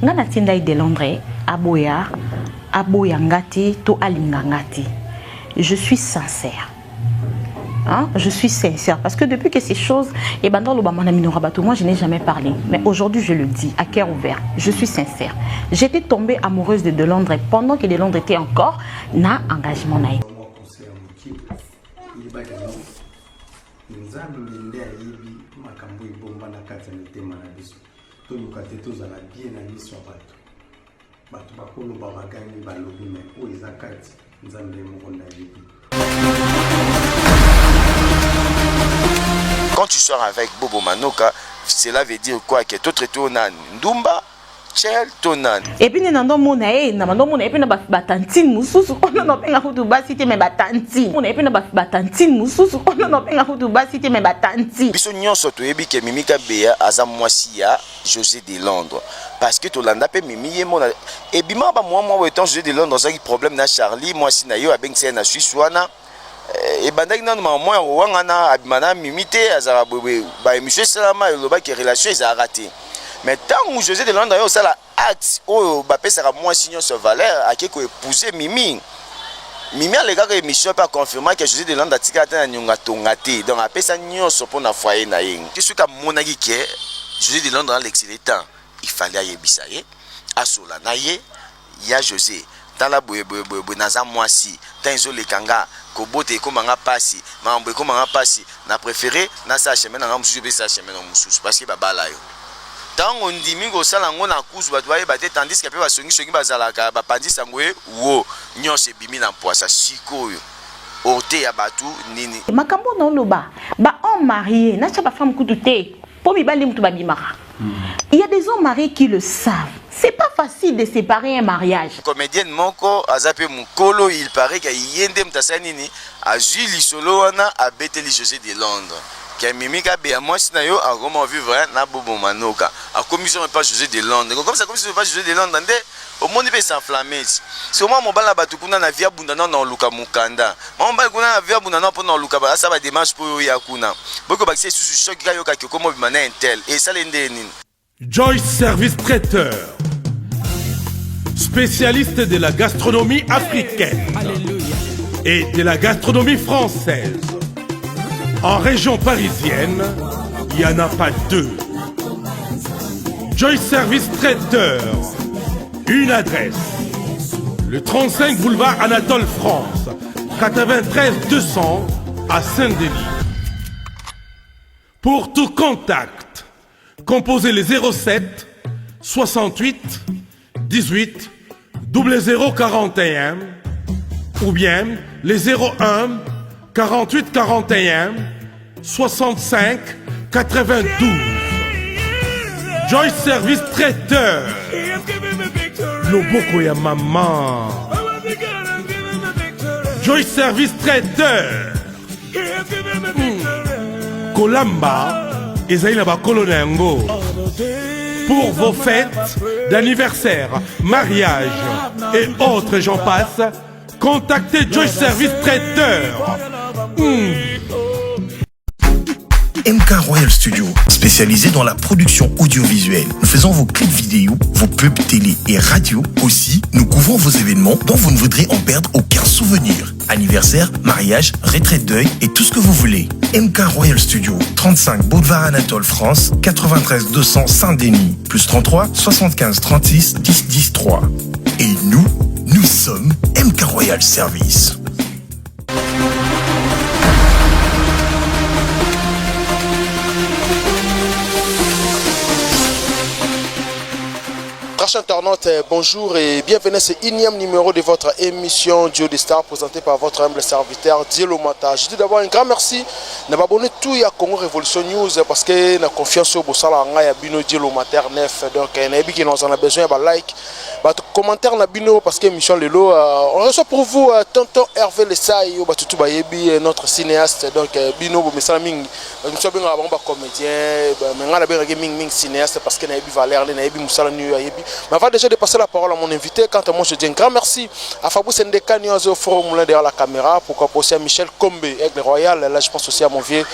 Ngana tindai de Londres, aboya ngati, to alinga ngati. Je suis sincère. Hein? Je suis sincère parce que depuis que ces choses, et ben dans le moi je n'ai jamais parlé, mais aujourd'hui je le dis à cœur ouvert, je suis sincère. J'étais tombée amoureuse de Londres pendant que de Londres était encore na engagement naïf. Quand tu sors avec Bobo Manoka, cela veut dire quoi? Que tu traites na ndumba, chel, tonan. Et puis nous n'avons mon et puis nous batantine mususu. On n'a pas un coup basité mais batantine. On a puis nous batantine mususu. On n'a pas un coup basité mais batantine. Biso nyonso to yebi ke Mimi Kabea aza mwasi ya José de Londres. Parce que to landa pe Mimi ye mona et bima ba moi weton José de Londres ça qui problème na Charlie mwasi na yo abengse na Suisse wana. Et bandaki nanu maman ya wanga na abimana mimite azara bwe ba monsieur Salama loba ki relation ils a raté. Mais tant où José de Londres yo ça la acte o ba pesa ka moi signon sur valeur a ko épouser Mimi. Mimi a les gars émission pas confirmer que José de Londres atika ta nyonga tongate donc a pesa nyonso pour na foyer na yeng. Je suis comme monaki que José de Londres à l'excellent il fallait yebisa ye asola na ye ya José tala boye naza mwasi tanzo le kanga ko bote ko manga pasi mambo ko manga pasi na préféré na sa chemin na mususu be sa chemin na mususu parce que babala yo tango ndimi ko sala ngo na kuzu batu baye bate tandis que pe basongi bazalaka ba pandisa ngoe wo nyose bimi na poisa sikoyo orte ya batu nini makambo na loba ba on marié na cha ba femme kututé po mi bali mutu ba bimaka. Il y a des hommes mariés qui le savent. C'est pas facile de séparer un mariage. Comédienne Moko, Azape Mukolo, il paraît qu'il y a un Mtassanini, à Julie Soloana, à Betheli José de Londres. Qui a Mimi Kabea, moi, si nayo, à comment vivre, na Bobo Manoka. À commission pas José de Londres. Comme ça, commission pas José de Londres, au monde il peut s'enflammer. C'est au moins mon bal batukuna na via bundana na luka mukanda. Mon bal kuna na via bundana pour na luka ba ça va démarche pour yakuna. Boko bakse sous choc gayo ka komo bimana intel et ça l'endeni. Joyce Service Traiteur, spécialiste de la gastronomie africaine et de la gastronomie française. En région parisienne, il n'y en a pas deux. Joyce Service Traiteur, une adresse, le 35 boulevard Anatole France, 93 200 à Saint-Denis. Pour tout contact, composez les 07 68 18 0041 ou bien les 01 48 41 65 92. Joyce Service Traiteur. Loboko ya maman. Joyce Service Traiteur. Kolamba. Ezaïna ba kolonengo. Pour vos fêtes d'anniversaire, mariage et autres j'en passe, contactez Joyce Service Traiteur. MK Royal Studio, spécialisé dans la production audiovisuelle. Nous faisons vos clips vidéo, vos pubs télé et radio. Aussi, nous couvrons vos événements dont vous ne voudrez en perdre aucun souvenir. Anniversaire, mariage, retraite deuil et tout ce que vous voulez. MK Royal Studio, 35 Boulevard Anatole France, 93 200 Saint-Denis, plus 33 75 36 10 10 3. Et nous sommes MK Royal Service. Chers internautes, bonjour et bienvenue à ce énième numéro de votre émission Duo des Stars présentée par votre humble serviteur Dielo Mata. Je dis d'abord un grand merci de m'abonner tout à Congo Révolution News parce que la confiance au Bossala Nga Bino Dielo Mata 9. Donc, qui nous en a besoin de like, de commentaire na Bino parce que Michel Lelo, on reçoit pour vous tonton Hervé Lessaï, notre cinéaste. Donc, Bino, mais ça, nous sommes un comédien, mais on a un cinéaste parce que nous avons Valère, nous avons Moussala New. Mais avant déjà de passer la parole à mon invité, quant à moi je dis un grand merci à Fabou Sendeka Niozo Forum derrière la caméra, pourquoi aussi à Michel Kombe, Aigle Royal, là je pense aussi à mon vieux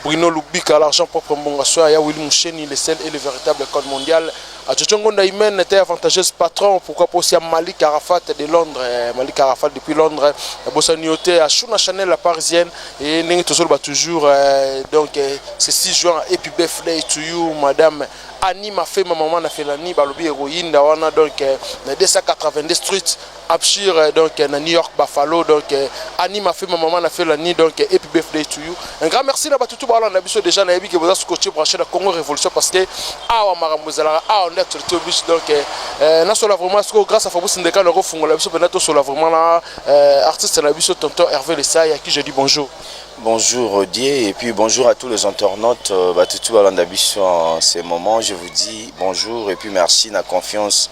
Bruno Lubika, l'argent propre Mbongassoa, ya Willy Moucheni, le seul et le véritable code mondial. À Tchongo Ndaïmen était avantageuse patron, pourquoi pas aussi à Malik Arafat de Londres, Malik Arafat depuis Londres, à Bossanioté, à Shuna Chanel, la parisienne, et Nengi Tozol toujours, donc c'est 6 juin, et puis birthday to you, madame Annie m'a fait, ma maman a fait l'Annie, Balobi héroïne, Dawana, donc 282 Street, Abshir, donc New York, Buffalo, donc Annie m'a fait, ma maman a fait l'Annie, donc et puis birthday to you. Un grand merci là-bas, tout le monde, on a vu déjà, on a vu que vous avez scotché pour acheter la Congo Révolution parce que, on est actualité au bus, donc, grâce à Fabou Sindeka, on a refondé la bus, on a vraiment là, artiste la bus, tonton Hervé Lessay, à qui je dis bonjour. Bonjour Dieu et puis bonjour à tous les internautes en ces moments. Je vous dis bonjour et puis merci la confiance.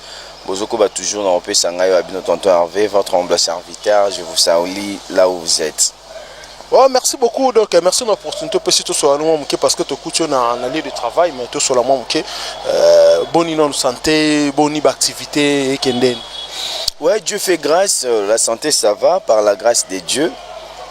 Bozoko va toujours dans le Sangayo Abino tonton Hervé, votre humble serviteur. Je vous salue là où vous êtes. Oh, merci beaucoup, donc merci de l'opportunité parce que tu coûtes un lieu de travail, mais tout sur la bonne santé, bonne activité et kenden. Ouais, Dieu fait grâce, la santé ça va par la grâce de Dieu.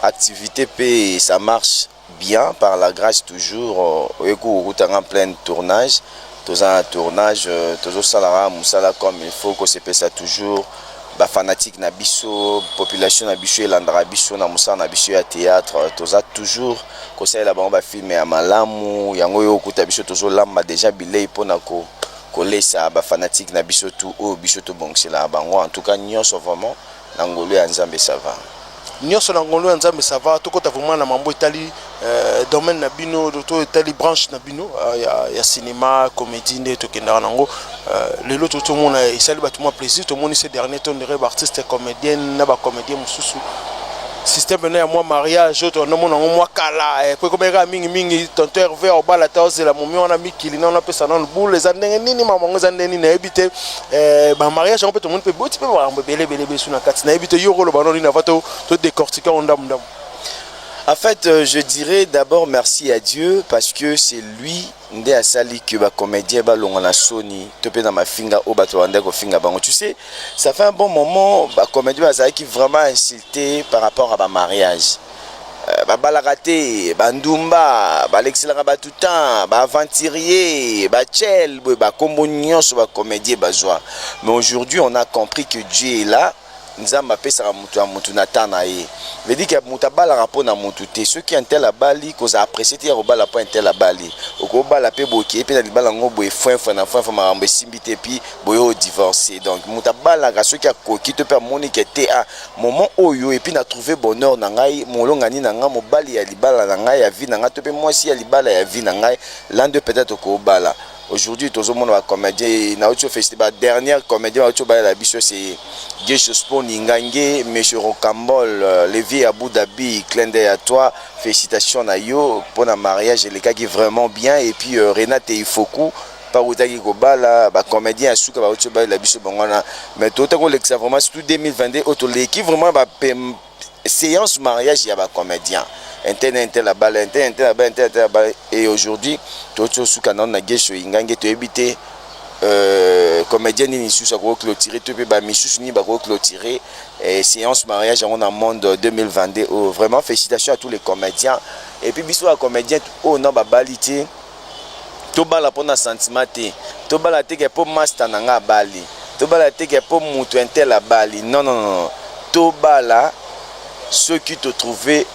Activité P, ça marche bien par la grâce toujours. En plein tournage, tous un tournage, tous salara musala comme il faut que c'est ça toujours. Ba fanatique na biso, population na biso elandra biso na musala na biso ya théâtre, tous toujours que ça la ba film ya malamu, yango yo kuta biso tous lamba déjà bilei pona ko kolesa ba fanatique na biso tout au biso to bongsela bango en tout cas nyonso vraiment na ngolo ya Nzambe ça va. Nyonso na ngolo ya Nzambe ça va, tokota vraiment na mambo itali domaine na bino, to itali branche na bino ya cinéma, comédie nde tokenda nango lelo tout le monde isali ba tout moi plaisir, tout le monde ces derniers temps de artistes comédienne na ba comédien mususu système na moi mariage autre no mona moi kala pe ko mera mingi tonton Hervé obala taose la momi on a mikili na on appelle ça dans le boule les andenge nini mama ngo zandeni na ebité ba mariage on peut tout le monde peut boti pe ba belé besu na kati na ebité yo rolo ba non na vato to décortiquer on dam. En fait, je dirais d'abord merci à Dieu parce que c'est lui qui a sali que ba comédien ba longona soni topé dans ma finga au bateau ande ko finga bango. Tu sais, ça fait un bon moment ba comédien ba qui vraiment insulté par rapport à ba mariage. Ba balagate, ba ndumba, ba l'excellent ba tout temps, ba aventurier, ba chel, ba kombonion sur ba comédien ba joie. Mais aujourd'hui, on a compris que Dieu est là. Nzamba pesa mutu a mutu natana ye veut dire que mutu bala rapport na mutu te ceux qui entel la bali cause apprécier te robala pas entel la bali oko bala pe boki pe na libala ngo boy fin marambe simbité puis boyo divorcé donc mutu bala ga ceux qui a koki te pe moni que te a moment oyo et puis na trouver bonheur na ngai molonga ni na nga mobali ya libala na ngai ya vie na nga to pe moi si ya libala ya vie na ngai l'un de peut-être ko bala. Aujourd'hui, tout le monde va comédien. Na autre festival dernière comédien autre ba la biso c'est Gesho Spon Ngange, Monsieur Rocambol, Lévi Abu Dhabi, clin d'œil à toi. Félicitations na yo pour un mariage les cas qui vraiment bien et puis Renate Ifoku par utaki ko bala ba comédien asuka ba autre ba la biso bangana mais tout ko l'exa vraiment surtout 2022 auto l'équipe vraiment ba séance mariage ya ba comédien. Intel la balle, et aujourd'hui, tout ce qu'on a gagné, il te éviter comédien ni sous à clôturer, tu peux pas missus ni clôturer séance mariage en un monde 2022. Vraiment félicitations à tous les comédiens et puis bisous à comédien oh non balité, tout bala pour un sentiment tout bala te pour master nanga bali, tout bala te pour mutu intel la bali, non, tout bala ceux qui te trouvaient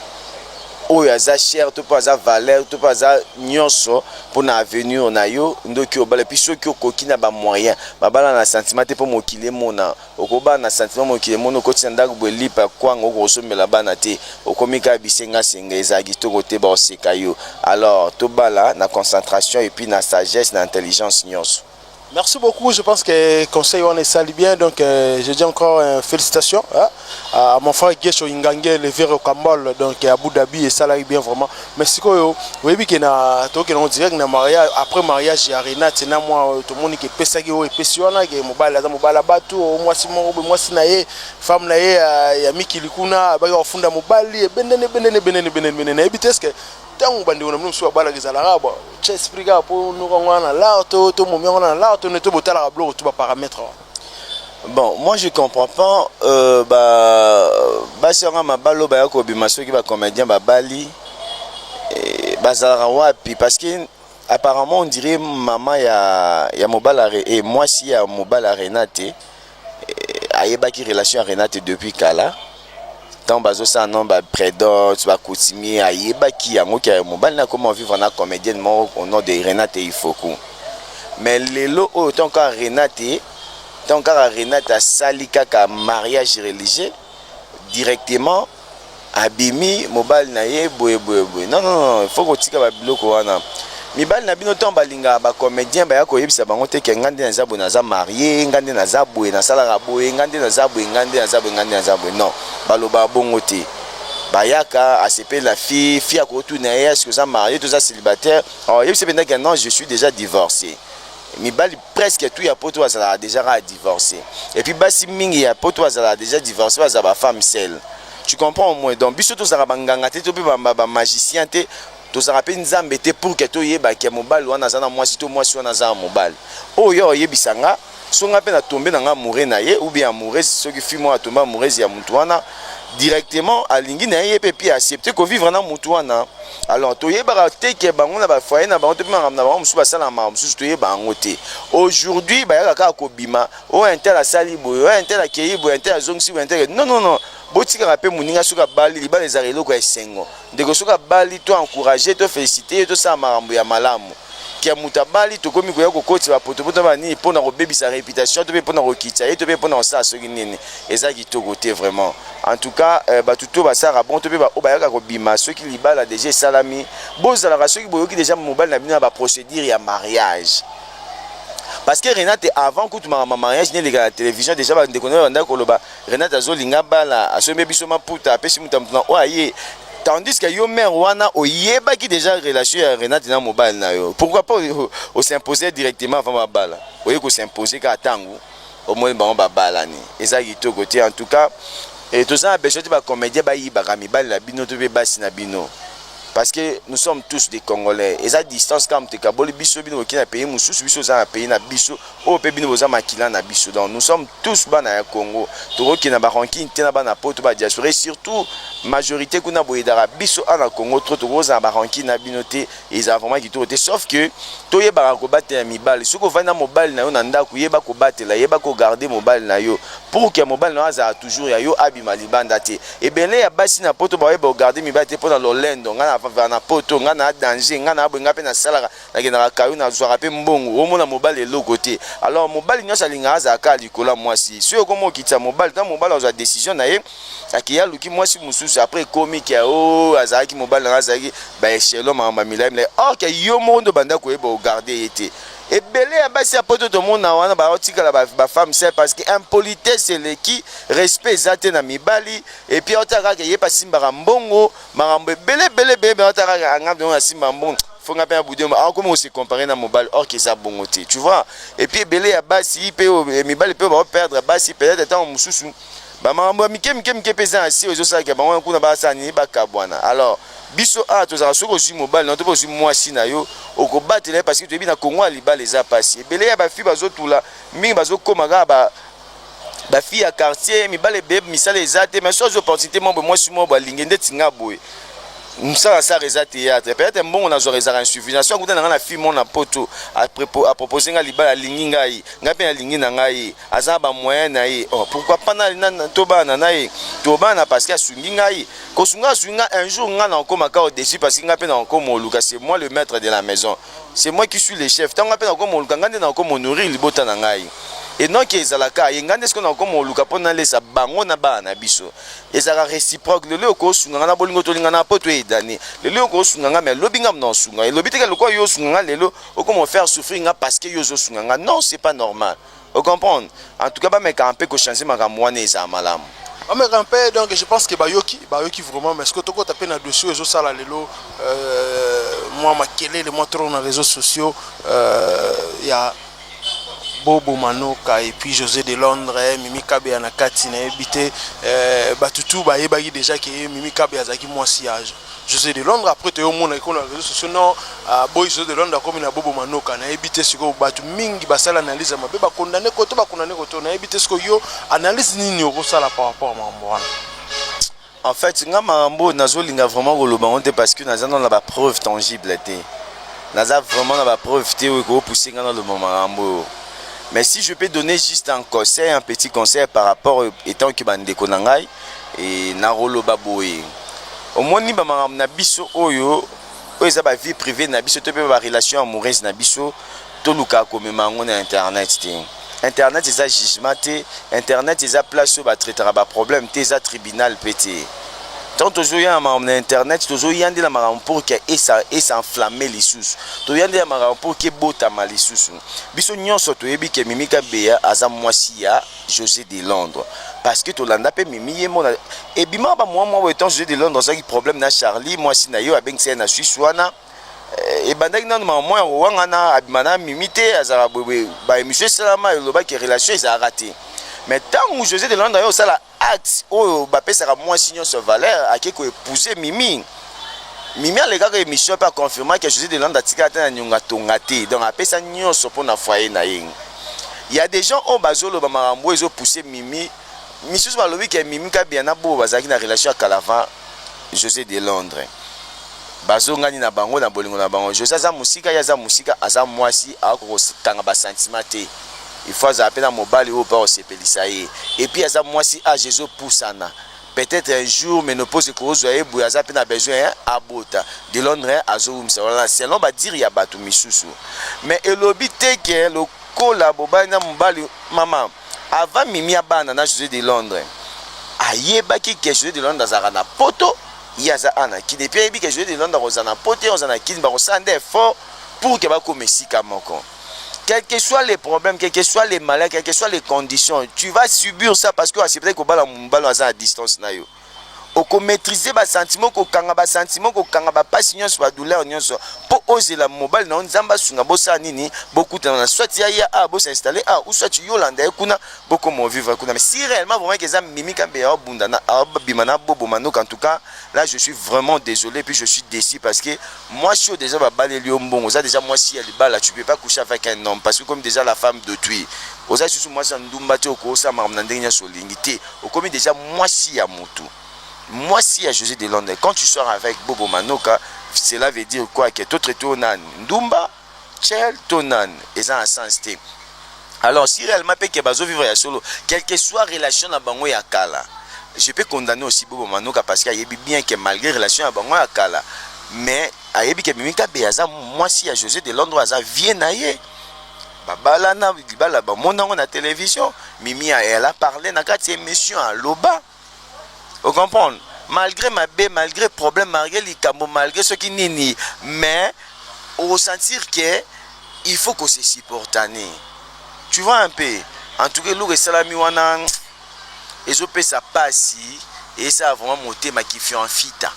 oh yaza cher to pas za valeur to pas za nyonso pour na avenir na yo ndoki obala puis ceux qui okoki na ba moyen babala na sentiment te pour mokile mona okoba na sentiment mokile mona ko tsenda ko lipa kwanga ko somela bana te okomika bisenga senga ezagi to kote ba oseka yo alors to bala na concentration et puis na sagesse na intelligence nyonso. Merci beaucoup, je pense que le conseil on est sali bien, donc je dis encore félicitations à mon frère Gesho Ngange, le verre au Cambol, donc à Abu Dhabi et ça là bien vraiment. Merci quoi, oui bien qu'il a toqué on dirait que mariage après mariage il y a Renat, c'est moi tout le monde qui pèse ça qui est pessiona, qui est mobile bateau, moi si naie femme naie ya Miki Likuna, bah on fonda mobile, benene, ebiteske tant bandi on nous soit bala gizala rabo expliquer pour nous on a là to momi on a là to ne to botala blo to paramètres. Bon, moi je comprends pas sera ma balo ba ko bimaso ki ba comédien ba bali bazalaka wapi parce que apparemment on dirait maman ya mobala et moi si ya mobala Renate ayebaki relation à Renate depuis kala tant bazo ça non ba prédote ba coutumier ayebaki yango ki mobala na comment vivre na comédienne au nom de Renate Ifoku mais lelo autant ka Renate tant ka Renate asali kaka mariage religieux directement abimi mobile na ye boye non il faut que tika ba biloko wana mibali na bino to balinga ba comédien ba ya ko yebisa bango te ke ngande na zabo na za marié ngande na za boye na sala boye ngande na za boye ngande na za boye non baloba bongo te bayaka asepe la fille a ko tu na est-ce que ça marié tout ça célibataire alors yebisa benda que non je suis déjà divorcé mibali presque tout ya poto azala déjà divorcé et puis basi mingi ya poto azala déjà divorcé azala ba femme seule. Tu comprends au moins donc biso to zara banganga te to ba magicien te to zara pe nzambe te pour que to yeba ke mobile wana zana mwasi to mwasi wana za mobile oyo yebisanga songa pe na tomber na nga amoureux na ye ou bien amoureuse soki fi moi tomba amoureuse ya mutu wana directement alingi na ye pe pi accepter ko vivre na mutu wana alors to yeba te ke bango na ba foyer na bango te na bango musu ba sala ma musu to yeba ngote aujourd'hui ba ya ka ko bima o intel asali boyo o intel akei boyo intel azongsi boyo intel non botika rappel muninga suka bali libala ezarelo ko esengo ndeko suka bali to encourager to féliciter to sa marambo ya malamu kia mutabali to komi ko yako koti ba poto ba ni pona ko bebisa réputation to be pona ko kitsa et to be pona sa soki nini ezaki to côté vraiment en tout cas ba tuto ba sara bon to be ba obayaka ko bima soki libala déjà salami bozala ka soki boyoki déjà mobile na bino ba procédure ya mariage. Parce que Renate avant que tu m'as mariage né la télévision déjà ba ndeko na koloba Renate azolinga bala asombe biso maputa apesi mutamutuna oye tandis que yo mère wana oyeba ki déjà relation ya Renate na mobile na yo pourquoi pas au s'imposer directement avant ma bala oye ko s'imposer ka tangu au moins ba bala ni ezaki to côté en tout cas et tout ça besoin de ba comédien ba yiba ka mibali la bino to be basi na bino. Parce que nous sommes tous des Congolais. Et à distance, quand tu as biso bino qui na pays mususu biso za pays na biso o pe bino za makila na biso. Donc nous sommes tous bana Congo. Toro qui na ba ranking tena bana poto ba diaspora et surtout majorité kuna boyedara biso ana Congo trop toro za ba ranking na binoté ils a vraiment qui toté sauf que to yeba ko batela mibali. Soko vana mobile na yo na ndako yeba ko batela yeba ko garder mobile na yo pour que mobile na za toujours ya yo abima libanda te. Et belé ya basi na poto ba yeba garder mibali te pour lo lendo na poto nga na danger nga na bonga pe na salaka na ke na kayu na zwara pe mbongo o mona mobile lo côté alors mobile nyosa linga za ka likola mwasi so ko mo kitsa mobile ta mobile za décision na ye akiya luki mwasi mususu après comique ya o azaki mobile na azaki ba echelo mama milaim or que yo mondo banda ko eba garder été et belé ya basi ya poto to mona wana ba otikala ba femme c'est parce que impolitesse c'est le qui respect zate na mibali et puis otaka ke ye pasimba mbongo marambo belé otaka ngam na simba mbongo fonga pe abudé comment on se comparer na mobile or que ça bongoté tu vois et puis belé ya basi pe mibali pe ba perdre basi peut-être tant mususu ba marambo mike pesa asi ozo sa ke ba wana kuna ba sa ni ba kabwana alors biso a tozala soko si mobile na to po si mwasi na yo okobatela parce que tu na Congo libala eza pasi belé ya ba fi bazotula mingi bazokomaka ba fi ya quartier mibale be misala ezate mais chose opportunité mo mwasi mo ba lingende tinga boye msala sa reza théâtre peut-être bon on a zo reza insuffisance ko na na fi mon na poto à proposer nga libala lingi ngai ngape na lingi na ngai azaba moyen na ye oh pourquoi pas na tobana na ye tobana parce que asungi ngai ko sunga un jour nga na encore maka au dessus parce que ngape na encore mon luka c'est moi le maître de la maison c'est moi qui suis le chef tant ngape na encore mon luka ngande na encore mon nourrir libota na ngai et non que ezalaka yengande ce qu'on a comme luka pona lesa bango na bana biso ezaka réciproque le loko sunga na bolingo to linga na poto edani le loko sunga mais lobinga na sunga et lobiteka loko yo sunga lelo o comment faire souffrir nga parce que yo zo sunga non c'est pas normal vous comprenez en tout cas ba me camper ko changer makambo wana eza malamu mais campé donc je pense que bayoki vraiment mais ce que toko taper na dossier zo sala lelo moi makele les moi trop na réseaux sociaux ya Bobo Manoka et puis José de Londres Mimi Kabe na kati na ebité batutu ba yebaki déjà que Mimi Kabe azaki moisiage José de Londres après te omona ko na réseaux sociaux non boy José de Londres comme na Bobo Manoka na ebité siko batu mingi basala analyse mabe ba condamner ko to na ebité siko yo analyse nini ko sala par rapport à mambo wana En fait, nga marambo nazolinga vraiment koloba honte parce que naza na ba preuve tangible té. Naza vraiment na ba preuve té ko pousser nga na le marambo. Mais si je peux donner juste un conseil, un petit conseil par rapport étant que bandeko na ngai et na roloba boye. Au moins ni ba marambo na biso oyo eza ba vie privée na biso to pe ba relation amoureuse na biso to luka komema ngo na internet té. Internet est un jugement, Internet est un place où on traiter un problème, c'est un tribunal pété. Tant que il y a un Internet, toujours il y a des marins pour que ça enflammer les sous. Il y a des marins pour que bota mal les sous. Biso nyon soto ebi que Mimika Bea azam moisia José de Londres parce que to landa pe mimi mon et bima ba moi étant José de Londres ça qui problème na Charlie moi si na yo abeng c'est na Suisse wana et bandaki nanu mama wanga na abimana mimité azara ba émission salama loba ki relation ils a raté mais tant où José de Londres yo ça la acte oh ba pesa moi signon ce valeur a qui ko épouser Mimi les gars émission pas confirmer que José de Londres tika ta nyonga tongate donc a pesa nyonso pour na foyer na yeng il y a des gens au bazolo ba marambo ils ont poussé Mimi Monsieur ba lobi que Mimi ka bien na bo bazaki na relation avec Calavan José de Londres bazongani na bango na bolingo na bango José za musika ya za musika aza mwasi akoko tanga ba sentiment te il faut za apena mobali au pas sepelisa ye et puis aza mwasi a Jésus poussana peut-être un jour mais ne pose que ozo e bu aza pena besoin abota de Londres azo umsa selon ba dire ya batu misusu mais elobi te ke le kola bobana mobali mama avant Mimi abana na José de Londres ayebaki ke José de Londres azara na poto yaza ana qui depuis ebi que José de Londres rozana pote rozana kin ba rosande fort pour que ba komesika moko quels que soient les problèmes quels que soient les maladies quelles que soient les conditions tu vas subir ça parce que c'est peut-être que bala mbalo aza à distance na yo oko maîtriser ba sentiment ko kanga ba passion nyonso ba douleur nyonso po oser la mobile na nzamba sunga bosa nini beaucoup na soit ya a bo s'installer ou soit tu yolanda kuna beaucoup mon vivre kuna mais si réellement vraiment que ça Mimika Bea bundana bimana bobo manok en tout cas là je suis vraiment désolé puis je suis déçu parce que moi je suis déjà ba baleli mbongo ça déjà moi si elle bala tu peux pas coucher avec un homme parce que comme déjà la femme de tuer oza susu moi ça ndumba te ko sa marmna ndenya solingité o comme déjà moi si ya mutu. Moi, si à José de Londres, quand tu sors avec Bobo Manoka, cela veut dire quoi? Que d'autres tonan, Ndumba, Tchel, tonan, et ça en sens T. Alors, si réellement, que bazo vivre à solo, quelle que soit relation à Bango et à Kala, je peux condamner aussi Bobo Manoka parce qu'il y a bien que malgré relation à Bango et à Kala, mais à Yebi que Mimika Bea, moi, si à José de Londres, ça vient naïe. Babala na bala ba mon na télévision, Mimi elle a parlé na quatre émissions à Loba. Vous comprenez? Malgré ma baie, malgré problème, malgré les cambos, malgré ce qui nini, mais on sentir que il faut qu'on se supporte. Tu vois un peu. En tout cas, l'ouvre salami wana, et je peux ça passer et ça a vraiment monté ma qui fait en fita.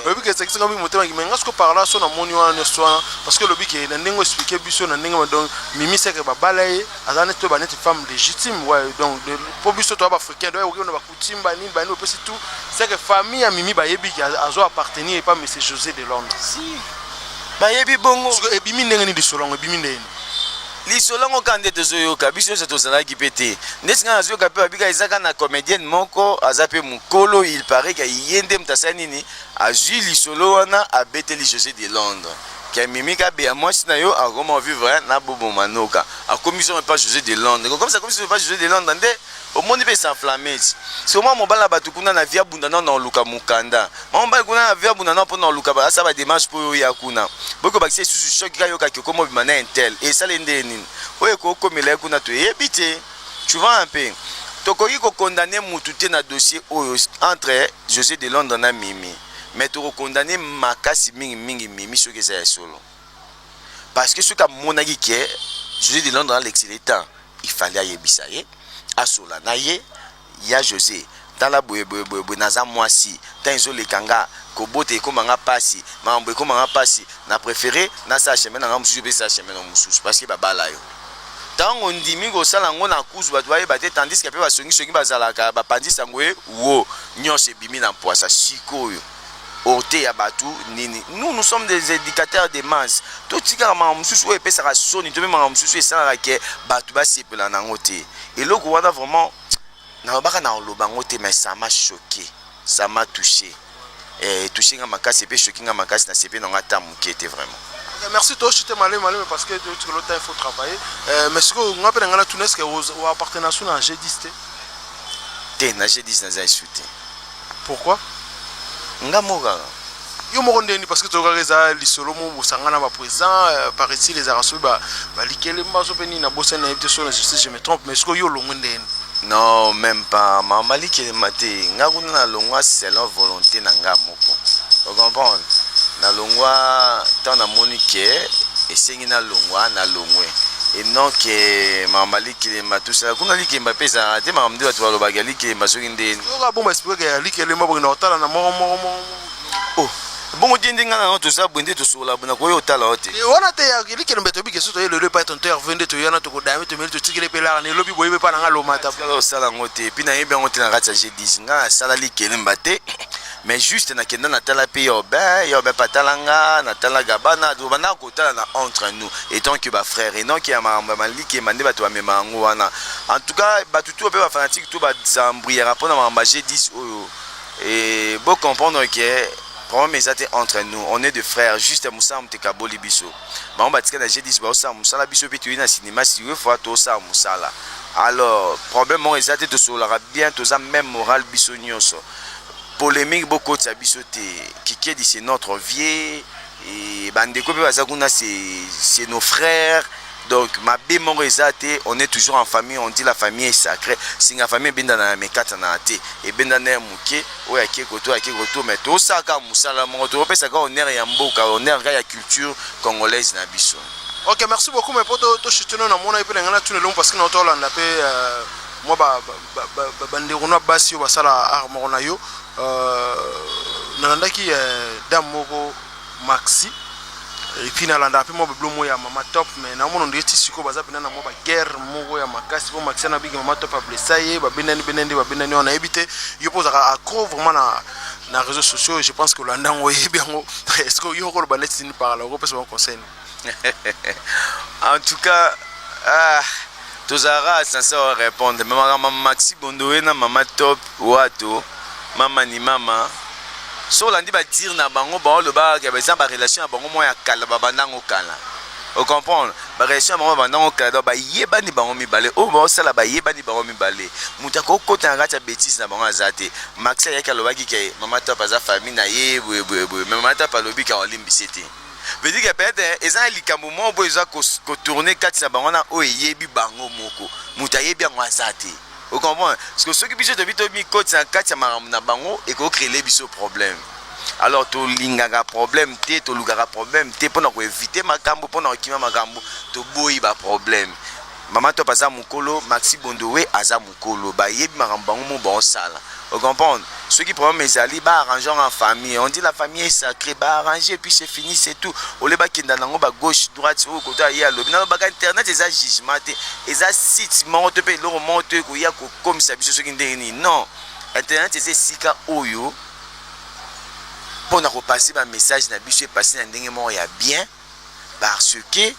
Le but c'est que comme monter mais est-ce que par là son amoni wana soit parce que le but est n'engo expliquer biso na n'engo donc Mimi c'est que ba balaye azane to ba net femme légitime ouais donc pour biso to ba africain doit on ba kutimba ni ba no peut tout c'est que famille à Mimi ba yebi azo appartenir et pas monsieur José de Londres si ba yebi bongo parce que ebimi ndenge ni disolongo ebimi ndenge lisolongo kande tozoyoka biso se tozalaki pete nesinga nazoyoka pe babika ezaka na comédienne moko aza pe mokolo il paraît que yende mtasa nini azwi lisolo wana abeteli José de Londres que Mimika Bea mwasi na yo akoma vivre na Bobo Manoka akomiso pas José de Londres comme ça comme si pas José de Londres nde au monde peut s'enflammer c'est au moins mon bala batu kuna na via bundana na luka mukanda mon bala kuna na via bundana pour na luka ba ça va démarche pour ya kuna boko ba c'est sous choc ga yo ka komo bimana intel et ça lende nini oye ko komela kuna to ebite tu vois un peu tokoki ko condamner mutu te na dossier entre José de Londres na Mimi mais to condamner makasi mingi Mimi ce que c'est solo parce que ce qu'a monaki que José de Londres l'excellent il fallait yebisa ye asola na ye ya José dans la boye naza mwasi tanzo le kanga kobote ko manga pasi mambo ko manga pasi na préféré na sa chemin na mususu be sa chemin na mususu parce que babala yo tango ndimi ko sala ngo na kuzu ba doye ba te tandis que pe ba songi bazalaka ba pandisa ngwe wo nyose bimi na poisa sikoyo ote ya batu nini nous sommes des éducateurs de masse tout tika ma mususu e pesa ka soni to même ma mususu e sala ke batu ba sepela na ngote et loko wana vraiment na baka na lobango te mais ça m'a choqué ça m'a touché. Et touché nga makasi pe choqué nga makasi na CP na ta mukete vraiment. Okay, merci toi, je te malé parce que tu le temps il faut travailler. Mais ce que on appelle ngala tout est-ce que vous appartenez à G10 Té na G10 na za shooté. Pourquoi? Nga moga. Yo mo ndeni parce que tu regardes les solo mo sangana ba président par ici les araso ba likele mbazo peni na bossa na éviter sur la justice, je me trompe, mais ce que yo longo ndeni. Non, même pas. Maman likele maté nga kuna longwa selon volonté na nga moko. Vous comprenez? Na longwa tant na monique et sengi na longwa na longwe. Et non que maman likele matou ça kuna likele mbappé ça te maman de tu ba likele masoki ndeni. Yo bon expliquer que likele mabo na otala na mo. Oh. Bon dindi nga na to ça bende to sola bana ko yo tala hote. Et on a te likele mbeto bi que so to le pas ton intervenir to yana to ko dame to meli to tikele pela na lobi boyebe pa na lo mata. Ka sala ngote puis na yebe ngote na ratsa G10 nga sala likele mbate. Mais juste na kenda na tala pe yo be patalanga na tala gabana do bana ko tala na entre nous étant que ba frère et non qui a ma like mande ba to amema ngo wana. En tout cas ba tutu pe ba fanatique tout ba s'embrouiller rapport na ma G10 oyo. Et bon comprendre que problème est entre nous, on est des frères, juste Moussa Mtekaboli Biso. On va dire que j'ai dit Moussa Moussa Biso puis tu es dans le cinéma si tu fois tout ça Moussa là. Alors problème on est tout sur la bien tout ça même moral Biso nyonso. Polémique beaucoup de Biso qui dit c'est notre vieux et bandeko pe bazakuna c'est nos frères. Donc ma bémon rezate, on est toujours en famille, on dit la famille est sacrée. Si la famille benda na mekata na te et benda na muke o ya kekoto mais to saka musala mo to pe saka honneur ya mboka, honneur ya culture congolaise na biso. OK, merci beaucoup mes potes to chitino na mona epele ngana tune long parce que na to landa pe moi ba bandeko na basi ba sala armo na yo na landa ki dame moko Maxi. Et puis na landa pe mo be blomo ya mama top mais na mono ndeti siko baza pena na mo ba guerre moko ya makasi po Maxi na big mama top a blessaye ba benani on a évité yo posa à croire vraiment na réseaux sociaux. Je pense que landa ngo yebiango est-ce que yo ko ba neti ni par là ko pesa mon conseil. En tout cas tozara sans répondre maman Maxi Bondoé na mama top wato mama ni mama. So landi ba dire na bango ba le ba ke ba relation na bango mo ya kala ba bandango kala. Vous comprenez? Ba relation bango bandango kala ba yeba ni bango mibale. O ba sala ba yeba ni bango mibale. Muta ko kota ngata bêtise na bango azate. Max ya ka lobaki ke mama top aza famille na ye boye. Mama top alobi ka olimbisete. Veut dire que peut-être ezan likambo mo bo eza ko tourner kati na bango na o yebi bango moko. Muta yebi ngo azate. Vous comprenez? Parce que ceux qui biso de bito mi côté na kati na bango et ko créer biso problème. Alors to lingaga problème té to lugaga problème té pour ko éviter makambo pour na kima makambo to boyi ba problème. Maman to paza mukolo Maxi Bondoé aza mukolo ba yebi makambo bango mo bon sala. Vous comprenez? Ceux qui problème ezali ba arranger en famille. On dit la famille est sacrée, ba arranger puis c'est fini, c'est tout. Au lieu ba kinda nango ba gauche droite au côté ya lobi na ba internet eza jugement té eza site monte pe lo monte ko ya ko comme ça biso soki ndeni. Non. Internet eza sika oyo pour na repasser ba message na biso passer na ndenge mo ya bien parce que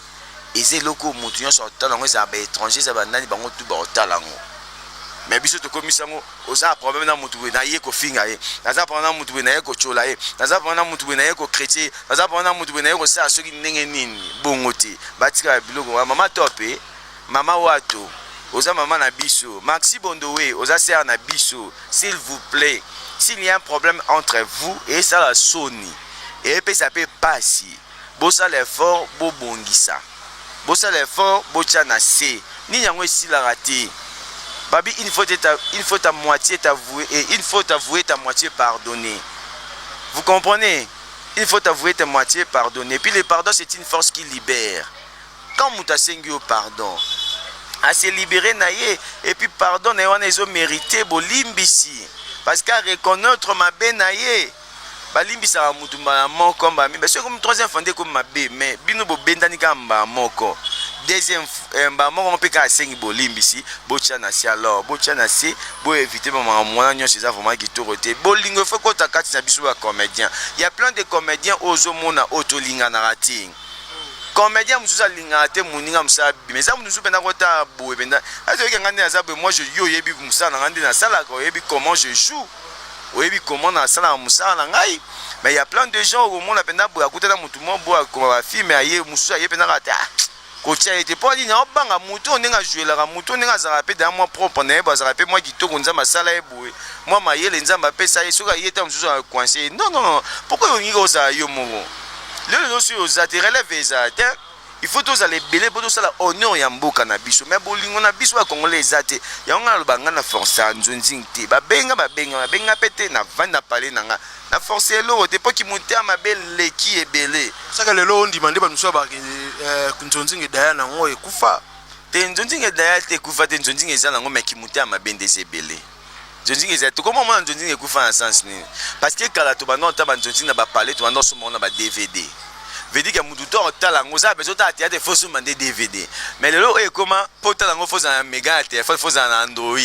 eze loko mutu nyonso talango eza ba étranger za ba nani bango tout ba talango. Mais biso to komisango oza problème na mutu na ye ko finga ye naza problème na mutu na ye ko chola ye naza problème na mutu na ye ko chrétien naza problème na mutu na ye ko sa soki ndenge nini bongote batika biloko mama topé mama wato oza mama na biso Maxi Bondoé oza sœur na biso s'il vous plaît s'il y a un problème entre vous et ça la soni et puis ça peut passer bosa l'effort bo bongisa bosa l'effort bo tchana se ni yango ici la raté. Babi, il faut ta moitié t'avouer et il faut t'avouer ta moitié pardonner. Vous comprenez? Il faut t'avouer ta moitié pardonner. Puis le pardon, c'est une force qui libère. Quand Moutasengi au pardon, à se libérer naïe et puis pardon, on a mérité bolimbisi parce qu'à reconnaître ma bé naïe. Balimbisa wa mutu ma moko mbami. C'est comme troisième fondé comme ma bé mais bino bo bendani kamba moko. Deuxième moko on peut ka sengi bolimbisi bocha na si alors bocha na si bo éviter maman mwana nyonso za vraiment ki toroté bolingo faut ko takati na biso ba comédien. Il y a plein de comédiens ozo mona otolinga na rating. Comédien musuza linga te muninga musabi mais ça musuza penda kota bo benda. Azo ke ngandi na zabe moi je yo yebi musa na ngandi na sala ko yebi comment je joue. oyebi comment na sala musala na ngai. Mais il y a plein de gens au monde apenda boya kutana mutu mo boya ko ba film aye musu aye pena kata. Kocha était pas dit na banga mutu onenga jouer la mutu onenga za rapide dans moi propre na ba za rapide moi kitoko nza masala e boye. Moi mayele nza mbape ça yesoka yeta musu coincé. Non non non. Pourquoi on y osa yo mongo? Le dossier aux relève les atteints. Il faut tous aller belé pour tout ça honneur ya mboka na biso mais bolingo na biso ba congolais ezate ya nga lobanga na force nzonzing te ba benga pété na vanda parler na force elo te po ki monter ma belle leki ebele saka lelo on demande ba nuso ba nzonzing edaya na ngo ekufa te nzonzing edaya te kufa te nzonzing ezala ngo meki monter ma bende ebele nzonzing ezate comment moi nzonzing ekufa en sens ni parce que kala to ba non ta ba nzonzing na ba parler to ba non so na ba DVD veut dire que muduto talango za bezo ta théâtre faut se demander DVD mais le lot est comment pour talango faut un méga téléphone faut un Android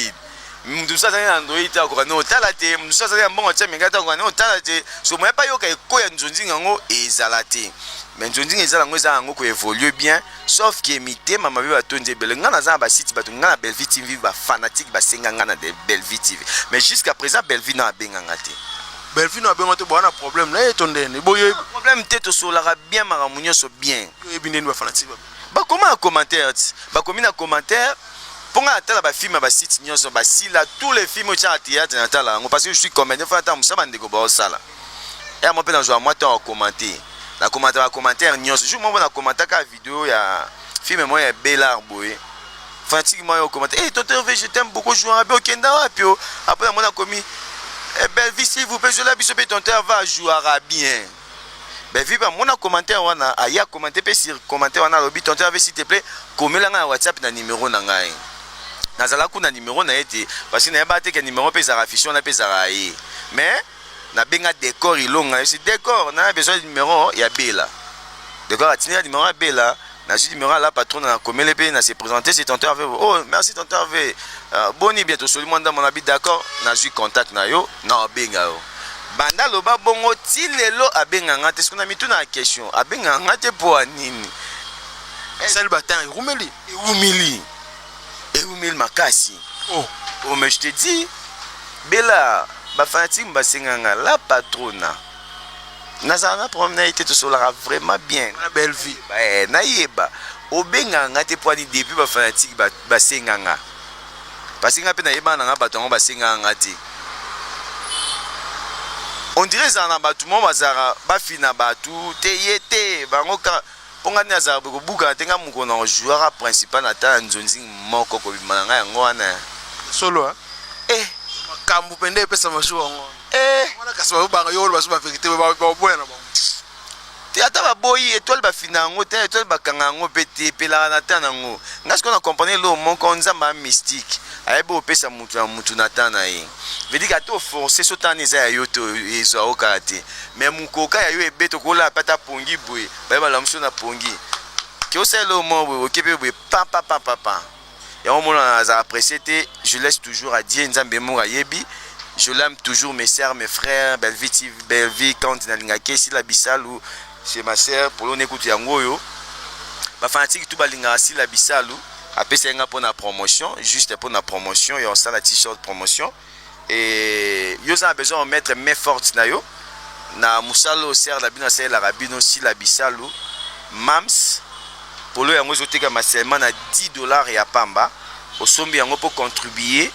mudu ça un Android ta ko no talate mudu ça un bon tché méga ta ko no talate so moi pas yo ka ko ya nzonzi ngo ezalate mais nzonzi ezalango za ngo ko évolue bien sauf que mité mama bi ba tonze bele ngana za ba site ba ngana Belleville TV ba fanatique ba senga ngana de Belleville TV mais jusqu'à présent Belleville na benga ngate Belleville na benga te bo na problème na etondene boye problème tête sur la bien maramunyo so bien e bindeni ba fanatique ba comment commentaire ba comme na commentaire pour nga ba film ba site nyoso ba sila tous les films au théâtre na tala parce que je suis comédien faut attendre ça bande ko ba sala et moi pe na joie moi t'en commenter la commentaire nyoso je moi na commenter ka vidéo ya film moi ya Bellard boy fanatique moi au commentaire et toi je t'aime beaucoup jouer à Okenda wapi après moi na commis Belleville s'il vous plaît je la biso pe ton terre va jouer bien. Belleville ba mona commentaire wana aya commenter pe sur commentaire wana lobi ton terre s'il te plaît komela nga WhatsApp na numéro na ngai. Nazala ku na numéro na été parce que na ba te ke numéro pe za affichon na pe za raé. Mais na benga décor ilonga c'est décor na besoin de numéro ya Bella. Décor atiner numéro ya Bella. Na juste numéro la patronne na komele pe na se présenter c'est ton terre. Oh merci ton terre. Boni bientôt seulement dans mon habit d'accord na ju contact na yo na benga yo banda loba bongo tilelo abenga ngate ce qu'on a mis tout na question abenga ngate pour nini celle batan umili makasi oh mais je te dis Bella ba fanatique ba senganga la patrona nazana problème na été tout cela vraiment bien na belle vie na yeba obenga ngate pour ni depuis ba fanatique ba senganga parce que ngapena yeba na batongo basenga ngati on dirait ça na batu mo bazara ba fina batu te yete bango ka ponga ni azara ko buka tenga mukona joueur principal na ta nzonzi moko ko bimanga yango wana solo makambu pende pesa mashuwa ngo wana kasaba banga yo basu ba vérité ba boya na bango te ata ba boyi étoile ba fina ngo te étoile ba kanga ngo pete pela na ta nango ngasko na comprendre lo moko nzamba mystique ayebo opesa mutu na tana ye veut dire que to forcer so tana za yo to ezo okate mais mukoka ya yo ebeto kola pata pongi boye ba la mso na pongi ki o selo mo boye okepe boye pa ya mo na za apprécier je laisse toujours à Dieu nzambe mo ayebi je l'aime toujours mes sœurs mes frères Belleville quand na lingake si la bisalu c'est ma sœur pour l'écoute yango yo ba fanatique tout balinga si la bisalu après c'est pour la promotion juste pour la promotion et on sort la t-shirt promotion et yo a besoin de mettre main forte na yo na musalo ser la bino ser la rabino si la bisalu mams pour le yango zotika seulement na $10 ya pamba au sombi yango pour contribuer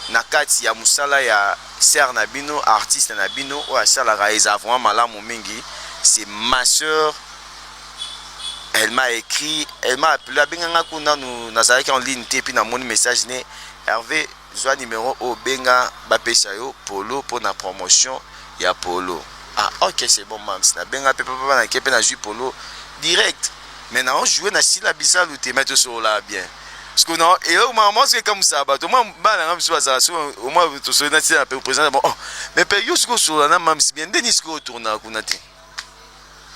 na kati ya musala ya ser na bino artiste na bino o asala raisa vraiment malamu mingi c'est ma sœur. Elle m'a écrit, elle m'a appelé, nous nazarek en ligne, puis dans mon message, Hervé, je numéro au Benga Bapesayo, Polo, pour la promotion, il y a Polo. Ah, ok, c'est bon, mam, c'est Benga Pepapa, na Kepe, na joué Polo, direct. Maintenant, on joue na Sila Bissal ou te mettre sur là bien. Parce que non, et au moment, c'est comme ça, au moins, au moins, tu sois un peu présent, bon, mais période, sur là, mam, c'est bien, Denis, qu'on tourne à Kunati.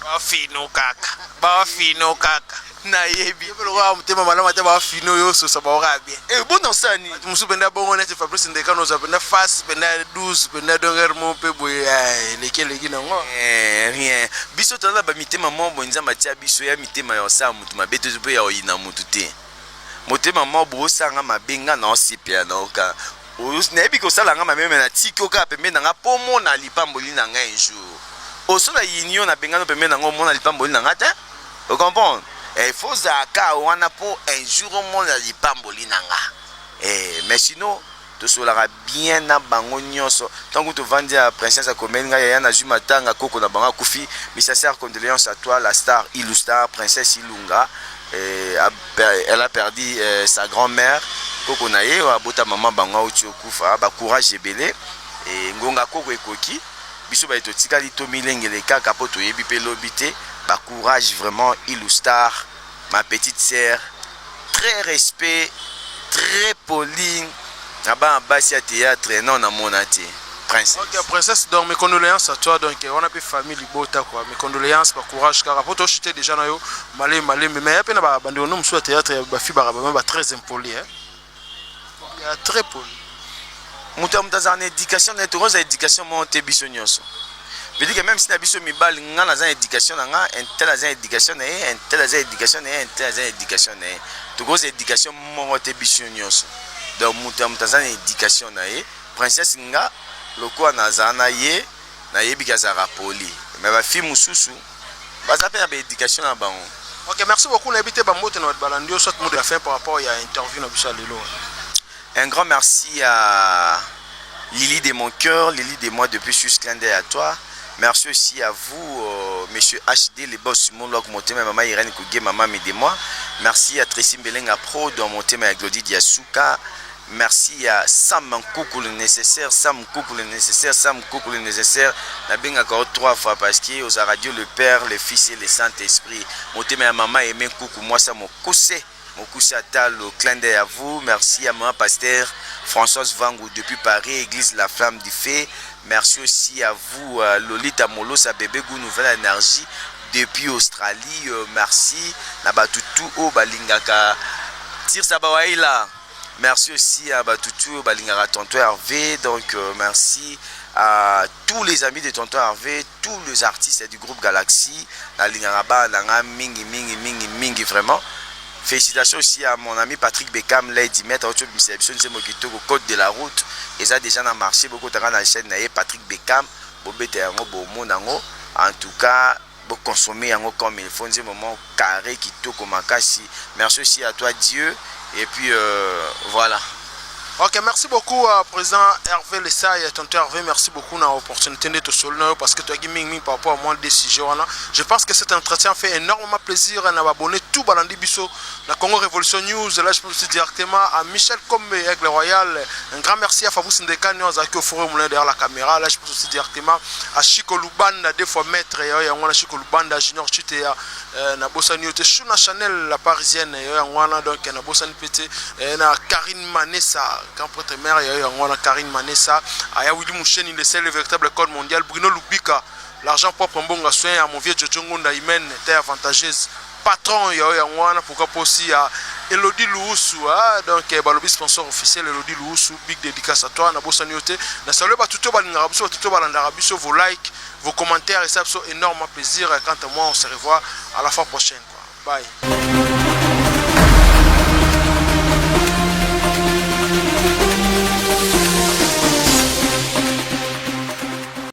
Ba fino kaka na yebi pelo wa mutema malama te ba fino yo so sa ba ora bien bon non ça ni musu penda bongo na te Fabrice Ndekano za penda fast penda 12 penda donger mo pe boye lekele gina ngo rien biso tala ba mitema mombo nzamba tia biso ya mitema ya sa mutu mabeto pe ya oyina mutu te motema mombo osanga mabenga na osipia na oka nayebi kosala nga mameme na tiki oka pembe na nga po mona lipamboli na nga un jour osala union na bengano pembe na nga mona lipamboli na nga te vous comprenez il faut zaka wana po un jour mona lipamboli na nga mais sinon tosolaka bien na bango nyonso tango tovandi ya princesse akomeli ngai yaya nazwi matanga koko na bango akufi sincère condoléance à toi la star Ilustar princesse Ilunga elle a perdu sa grand-mère koko na ye abota mama bango auti okufa ba courage ebele ngonga koko ekoki biso ba etotikali to milengele kaka po toyebi pe lobi te ba courage vraiment Ilustar ma petite sœur très respect très poli Naba basi à théâtre non na monati princesse. OK princesse donc mes condoléances à toi donc on a peu famille libota quoi mes condoléances par courage car rapport chuté déjà na yo malé mais ya pe na ba bando no mso théâtre ba fi ba très impoli hein. Il est très poli. Muta mutazana éducation na toza éducation monte biso nyonso. Je dis que même si na biso mibal ngana za éducation na nga intel za éducation na intel za éducation na intel za éducation na to cause éducation monte biso nyonso. Donc mutazana éducation na princesse nga lokwa nazana ye na yebi kazara poli mais ba fi mususu baza pe na éducation na bango. OK merci beaucoup na habité ba moto na balandio soit mot de la fin par rapport à interview na biso lelo. Un grand merci à Lily de mon cœur, Lily de moi depuis juste clin d'œil à toi. Merci aussi à vous, monsieur HD, les boss, mon log, mon thème, maman Irène Kougé, maman Médémois. Merci à Tracy Mbelenga Pro, dans mon thème avec Glody Diasuka. Merci à Sam Koukou le nécessaire, Sam Koukou le nécessaire, Sam Koukou le nécessaire. La bien encore 3 fois parce que aux radio le Père, le Fils et le Saint-Esprit. Mon thème à maman aimé Koukou, moi ça mon coussé. Mon coussé à tal, au clin d'œil à vous. Merci à mon pasteur Françoise Vangou depuis Paris, Église La Flamme du Feu. Merci aussi à vous, Lolita Molo, sa bébé Gou Nouvelle Énergie depuis Australie. Merci. Nabatutu o balingaka tire sabawaila. Merci aussi à Batutu balingaka Tonton Hervé. Donc merci à tous les amis de Tonton Hervé, tous les artistes du groupe Galaxy. La lingaba nanga mingi vraiment. Félicitations aussi à mon ami Patrick Beckham, Lady Maître, au code de la route. Et ça déjà dans marché beaucoup de la chaîne Patrick Beckham, en tout cas, consommer comme il faut, un moment carré qui toque au makasi. Merci aussi à toi Dieu. Et puis voilà. OK, merci beaucoup président Hervé Lessa et tonton Hervé, merci beaucoup pour l'opportunité de te soutenir parce que tu as gagné par rapport à moi des sujets. Je pense que cet entretien fait énormément plaisir à abonner tout Balandi Bisso, la Congo Révolution News. Là, je peux aussi directement à Michel Combe Aigle Royal. Un grand merci à Fabou Sindeka News qui au forum derrière la caméra. Là, je peux aussi directement à Chico Lubanda, des fois maître, et à Chico Lubanda, Junior Chute, na Bossani, Shuna Chanel, la parisienne, donc na Bossani Pété, na Karine Manessa. Quand votre mère, il y a Karine Manessa, il y a Willy Mouchen, il est le véritable code mondial. Bruno Lubika, l'argent propre en bon soin, à mon vieux Djongo Ndaïmen, était avantageuse. Patron, il y a pourquoi pas aussi à Elodie Loussou, donc le sponsor officiel Elodie Loussou, big dédicace à toi, Nabo Sanyote. N'a salué pas tout le vos likes, vos commentaires, et ça, c'est énormément plaisir. Quant à moi, on se revoit à la fois prochaine. Bye.